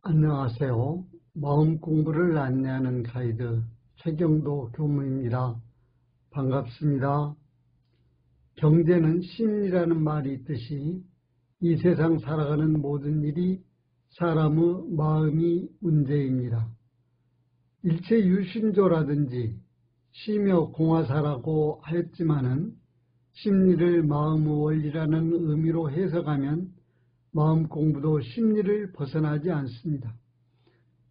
안녕하세요. 마음 공부를 안내하는 가이드 최경도 교무입니다. 반갑습니다. 경제는 심리라는 말이 있듯이 이 세상 살아가는 모든 일이 사람의 마음이 문제입니다. 일체 유심조라든지 시며 공화사라고 하였지만은 심리를 마음의 원리라는 의미로 해석하면 마음 공부도 심리를 벗어나지 않습니다.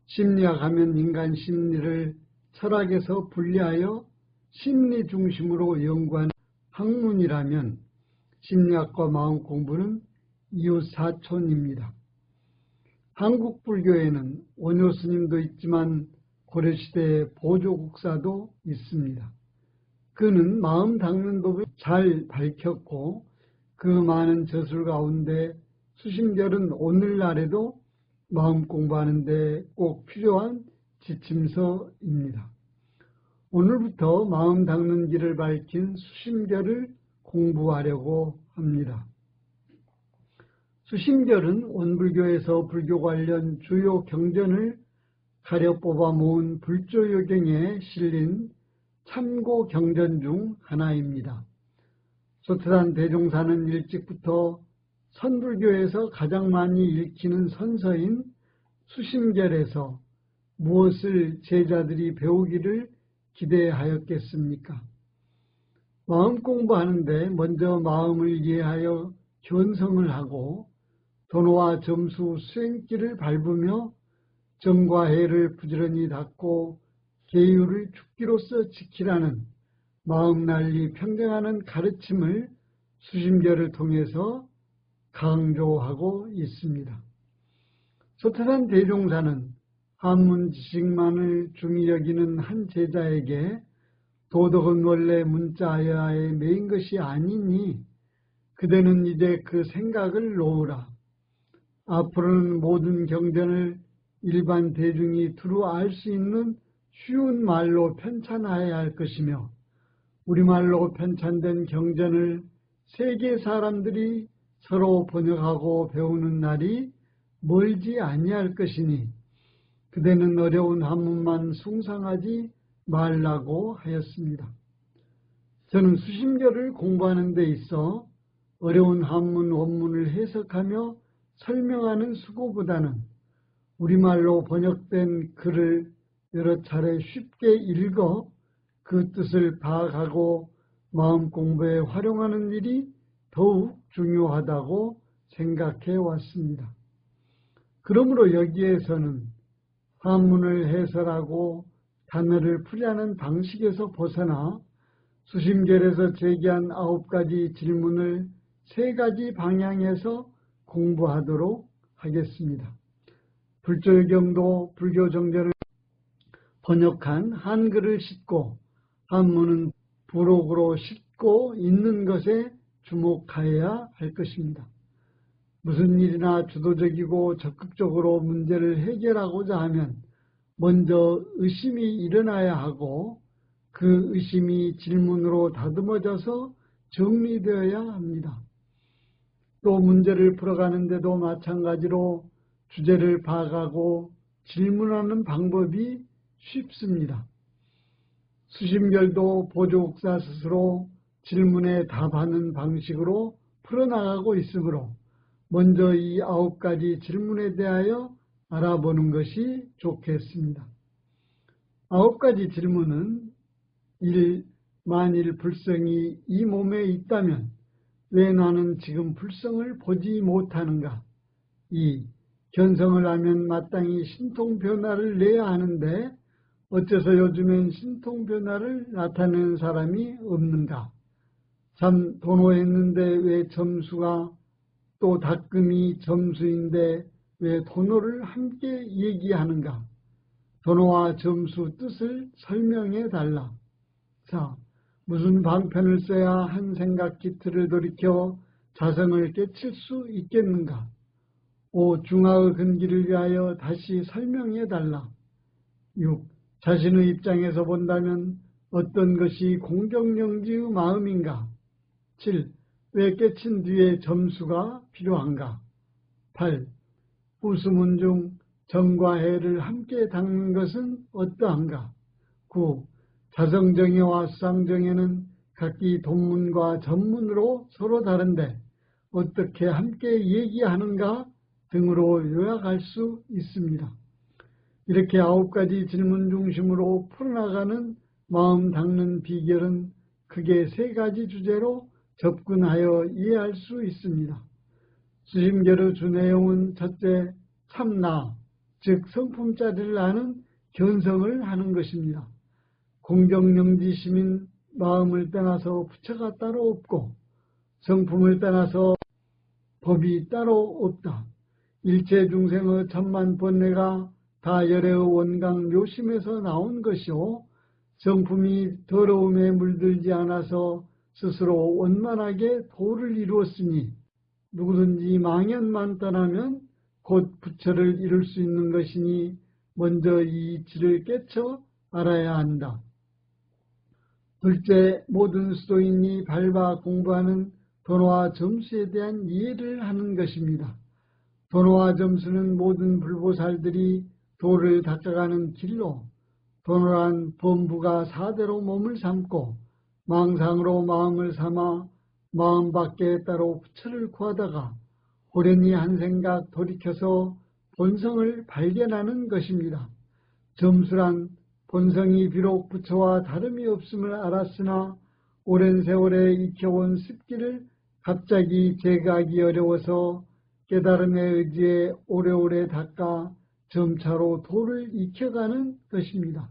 심리학 하면 인간 심리를 철학에서 분리하여 심리 중심으로 연구하는 학문이라면 심리학과 마음 공부는 이웃사촌입니다. 한국 불교에는 원효 스님도 있지만 고려시대에 보조국사도 있습니다. 그는 마음 닦는 법을 잘 밝혔고 그 많은 저술 가운데 수심결은 오늘날에도 마음 공부하는 데 꼭 필요한 지침서입니다. 오늘부터 마음 닦는 길을 밝힌 수심결을 공부하려고 합니다. 수심결은 원불교에서 불교 관련 주요 경전을 가려 뽑아 모은 불조요경에 실린 참고 경전 중 하나입니다. 소태산 대종사는 일찍부터 선불교에서 가장 많이 읽히는 선서인 수심결에서 무엇을 제자들이 배우기를 기대하였겠습니까? 마음 공부하는데 먼저 마음을 이해하여 견성을 하고 도노와 점수 수행길을 밟으며 정과 해를 부지런히 닦고 계율을 죽기로서 지키라는 마음난리 평정하는 가르침을 수심결을 통해서 강조하고 있습니다. 소태산 대종사는 한문 지식만을 중히 여기는 한 제자에게 도덕은 원래 문자여야의 메인 것이 아니니 그대는 이제 그 생각을 놓으라. 앞으로는 모든 경전을 일반 대중이 두루 알 수 있는 쉬운 말로 편찬해야 할 것이며 우리말로 편찬된 경전을 세계 사람들이 서로 번역하고 배우는 날이 멀지 아니할 것이니 그대는 어려운 한문만 숭상하지 말라고 하였습니다. 저는 수심결을 공부하는 데 있어 어려운 한문 원문을 해석하며 설명하는 수고보다는 우리말로 번역된 글을 여러 차례 쉽게 읽어 그 뜻을 파악하고 마음 공부에 활용하는 일이 더욱 중요하다고 생각해 왔습니다. 그러므로 여기에서는 한문을 해설하고 단어를 풀이하는 방식에서 벗어나 수심결에서 제기한 9가지 질문을 3가지 방향에서 공부하도록 하겠습니다. 불조요경도 불교 정전을 번역한 한글을 싣고 한문은 부록으로 싣고 있는 것에 주목하여야 할 것입니다. 무슨 일이나 주도적이고 적극적으로 문제를 해결하고자 하면 먼저 의심이 일어나야 하고 그 의심이 질문으로 다듬어져서 정리되어야 합니다. 또 문제를 풀어가는데도 마찬가지로 주제를 파악하고 질문하는 방법이 쉽습니다. 수심결도 보조국사 스스로 질문에 답하는 방식으로 풀어나가고 있으므로 먼저 이 9가지 질문에 대하여 알아보는 것이 좋겠습니다. 9가지 질문은 1. 만일 불성이 이 몸에 있다면 왜 나는 지금 불성을 보지 못하는가? 2. 견성을 하면 마땅히 신통변화를 내야 하는데 어째서 요즘엔 신통변화를 나타내는 사람이 없는가? 3. 도노했는데 왜 점수가 또 닦음이 점수인데 왜 도노를 함께 얘기하는가? 도노와 점수 뜻을 설명해 달라. 4. 무슨 방편을 써야 한 생각 기틀을 돌이켜 자성을 깨칠 수 있겠는가? 5. 중화의 근기를 위하여 다시 설명해 달라. 6. 자신의 입장에서 본다면 어떤 것이 공경영지의 마음인가? 7. 왜 깨친 뒤에 점수가 필요한가? 8. 후수문 중 정과 해를 함께 닦는 것은 어떠한가? 9. 자성정예와 수상정예는 각기 돈문과 전문으로 서로 다른데 어떻게 함께 얘기하는가 등으로 요약할 수 있습니다. 이렇게 9가지 질문 중심으로 풀어나가는 마음 닦는 비결은 크게 3가지 주제로 접근하여 이해할 수 있습니다. 수심결의 주 내용은 첫째, 참나, 즉 성품자리를 아는 견성을 하는 것입니다. 공정영지심인 마음을 떠나서 부처가 따로 없고 성품을 떠나서 법이 따로 없다. 일체 중생의 천만 번뇌가 다 열의 원강 묘심에서 나온 것이요 성품이 더러움에 물들지 않아서 스스로 원만하게 도를 이루었으니 누구든지 망연만 떠나면 곧 부처를 이룰 수 있는 것이니 먼저 이 이치를 깨쳐 알아야 한다. 둘째, 모든 수도인이 밟아 공부하는 도노와 점수에 대한 이해를 하는 것입니다. 도노와 점수는 모든 불보살들이 도를 닦아가는 길로 도노란 범부가 사대로 몸을 삼고 망상으로 마음을 삼아 마음 밖에 따로 부처를 구하다가 호련히 한 생각 돌이켜서 본성을 발견하는 것입니다. 점수란 본성이 비록 부처와 다름이 없음을 알았으나 오랜 세월에 익혀온 습기를 갑자기 제거하기 어려워서 깨달음의 의지에 오래오래 닦아 점차로 도를 익혀가는 것입니다.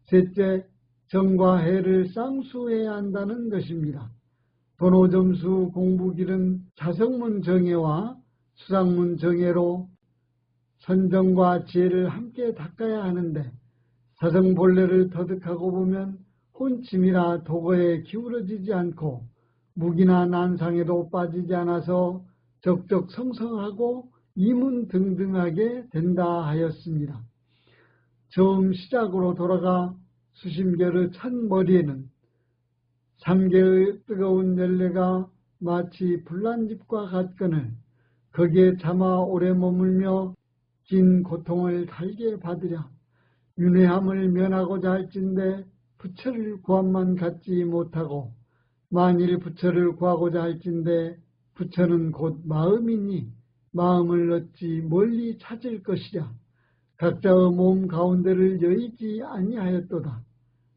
셋째, 정과 해를 쌍수해야 한다는 것입니다. 도노점수 공부길은 자성문 정예와 수상문 정예로 선정과 지혜를 함께 닦아야 하는데 자성본래를 터득하고 보면 혼침이나 도거에 기울어지지 않고 무기나 난상에도 빠지지 않아서 적적성성하고 이문등등하게 된다 하였습니다. 처음 시작으로 돌아가 수심결의 찬머리에는 3개의 뜨거운 열매가 마치 불난집과 같거늘 거기에 차마 오래 머물며 긴 고통을 달게 받으랴. 윤회함을 면하고자 할진대 부처를 구함만 갖지 못하고 만일 부처를 구하고자 할진대 부처는 곧 마음이니 마음을 어찌 멀리 찾을 것이랴. 각자의 몸 가운데를 여의지 아니하였도다.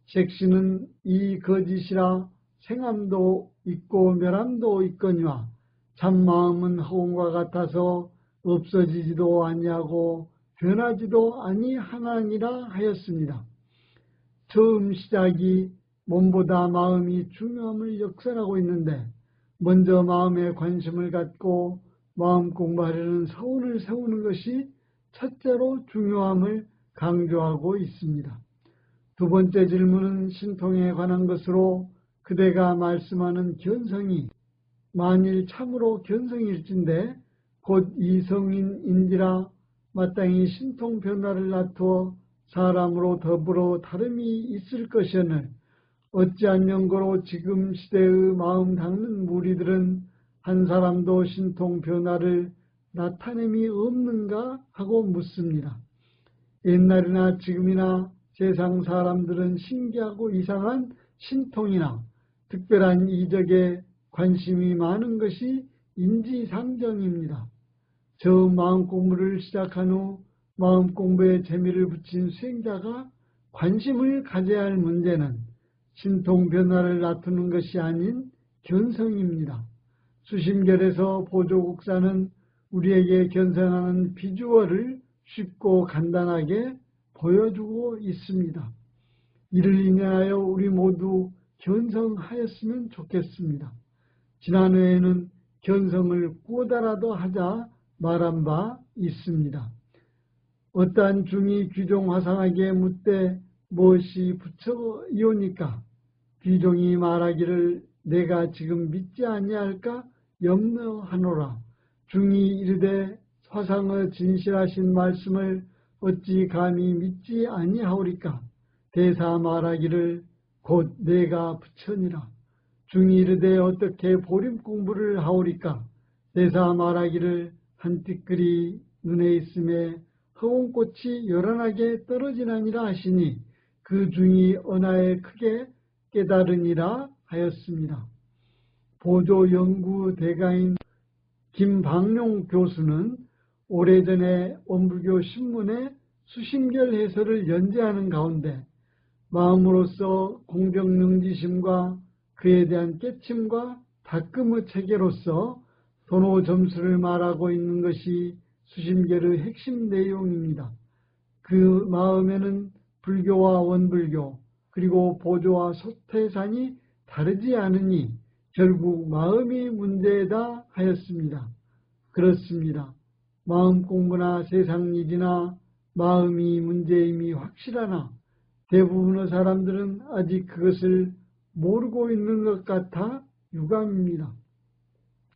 색신은 이 거짓이라 생함도 있고 멸함도 있거니와 참마음은 허공과 같아서 없어지지도 아니하고 변하지도 아니하나니라 하였습니다. 처음 시작이 몸보다 마음이 중요함을 역설하고 있는데 먼저 마음에 관심을 갖고 마음 공부하려는 서운을 세우는 것이 첫째로 중요함을 강조하고 있습니다. 두 번째 질문은 신통에 관한 것으로 그대가 말씀하는 견성이 만일 참으로 견성일진데 곧 이성인인지라 마땅히 신통 변화를 낳투어 사람으로 더불어 다름이 있을 것이오늘 어찌한 연고로 지금 시대의 마음 닦는 무리들은 한 사람도 신통 변화를 나타냄이 없는가 하고 묻습니다. 옛날이나 지금이나 세상 사람들은 신기하고 이상한 신통이나 특별한 이적에 관심이 많은 것이 인지상정입니다. 저 마음 공부를 시작한 후 마음 공부에 재미를 붙인 수행자가 관심을 가져야 할 문제는 신통 변화를 나타내는 것이 아닌 견성입니다. 수심결에서 보조국사는 우리에게 견성하는 비주얼을 쉽고 간단하게 보여주고 있습니다. 이를 인하여 우리 모두 견성하였으면 좋겠습니다. 지난해에는 견성을 꾸어다라도 하자 말한 바 있습니다. 어떠한 중이 귀종 화상하게 묻되 무엇이 부처이오니까 귀종이 말하기를 내가 지금 믿지 아니할까 염려하노라. 중이 이르되 화상의 진실하신 말씀을 어찌 감히 믿지 아니하오리까. 대사 말하기를 곧 내가 부처니라. 중이 이르되 어떻게 보림 공부를 하오리까. 대사 말하기를 한티끌이 눈에 있음에 허공꽃이 요란하게 떨어지나니라 하시니 그 중이 언하에 크게 깨달으니라 하였습니다. 보조 연구 대가인 김방룡 교수는 오래전에 원불교 신문에 수심결 해설을 연재하는 가운데 마음으로서 공정능지심과 그에 대한 깨침과 닦음의 체계로서 도노 점수를 말하고 있는 것이 수심결의 핵심 내용입니다. 그 마음에는 불교와 원불교 그리고 보조와 소태산이 다르지 않으니 결국 마음이 문제다 하였습니다. 그렇습니다. 마음 공부나 세상 일이나 마음이 문제임이 확실하나 대부분의 사람들은 아직 그것을 모르고 있는 것 같아 유감입니다.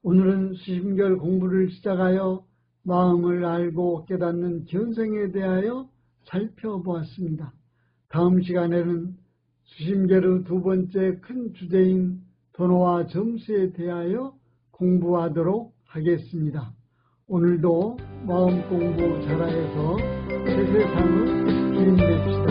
오늘은 수심결 공부를 시작하여 마음을 알고 깨닫는 견성에 대하여 살펴보았습니다. 다음 시간에는 수심결의 두 번째 큰 주제인 도노와 점수에 대하여 공부하도록 하겠습니다. 오늘도 마음 공부 잘하여서 새 세상의 주인 됩시다.